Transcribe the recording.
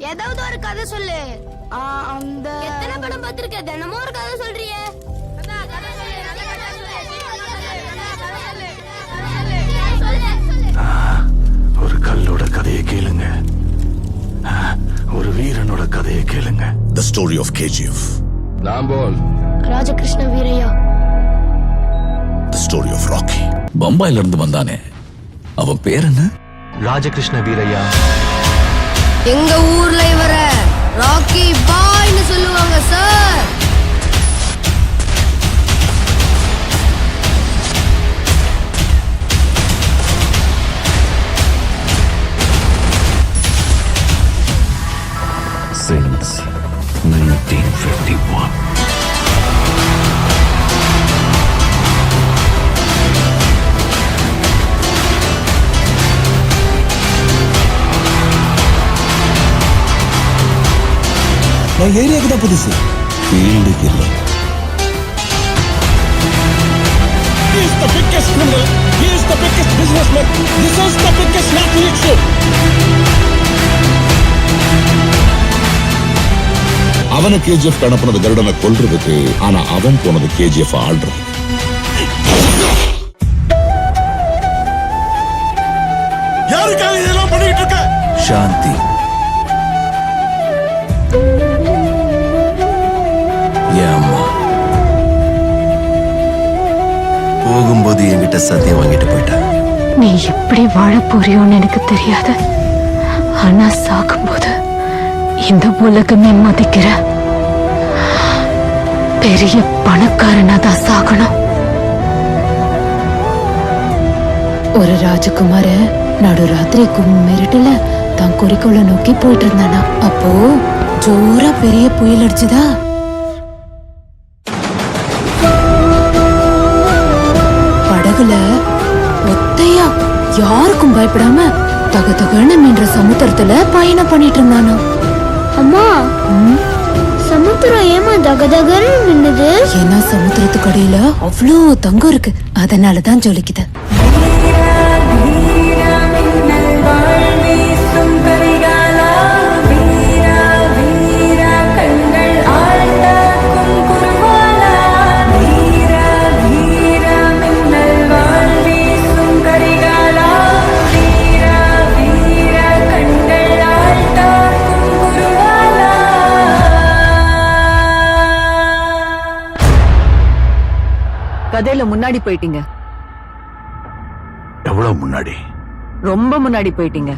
ஏதாவது ஒரு கதை சொல்லு. அந்த எத்தனை படம் பார்த்திருக்க? தினமும் ஒரு கதை சொல்றியே. ஒரு கல்லோட கதையை கேளுங்க, ஒரு வீரனோட கதையை கேளுங்க. The story of KGF. நாம்போல் ராஜகிருஷ்ண Veeraiya. The story of Rocky. பம்பாயில இருந்து வந்தானே, அவன் பேர் என்ன? ராஜகிருஷ்ண வீரையா. எங்க ஊர்ல இவர ராக்கி பாய்னு சொல்லுவாங்க சார். Since 1951. நான் ஏரியாவுக்கு தான் புதுசு, ஃபீல்டுக்கு இல்லை. He is the biggest criminal. He is the biggest businessman. This is the biggest national show. அவனை KGF அனுப்புனது கருடனை கொல்றதுக்கு, ஆனா அவன் போனது KGF ஆள்றது. யாருக்காக இதெல்லாம் பண்ணிட்டு இருக்க? சாந்தி. என் அம்மா போகும்போது என்கிட்ட சத்தியம் வாங்கிட்டு போயிட்டா. நீ எப்படி வாழ போறியோன்னு எனக்கு தெரியாது, ஆனா சாகும்போது இந்த உலகமே மதிக்கிற பெரிய பணக்காரனா தான் சாகணும். ஒரு ராஜகுமார நடுராத்திரி கும்மிருட்டுல தான் குறிக்கோளை நோக்கி போயிட்டு இருந்தானா. அப்போ ஜோரா பெரிய புயல் அடிச்சுதா. படகுல ஒத்தையா யாருக்கும் பயப்படாம தகதகன்னு மீன்ற சமுத்திரத்துல பயணம் பண்ணிட்டு இருந்தானா. அம்மா, சமுத்திரம் ஏமா தகதகன்னு நின்னுது? ஏன்னா சமுத்திரத்துக்கு அடியில அவ்வளோ தங்கம் இருக்கு, அதனாலதான் ஜொலிக்குது. கதையில முன்னாடி போயிட்டீங்க, எவ்வளவு முன்னாடி? ரொம்ப முன்னாடி போயிட்டீங்க.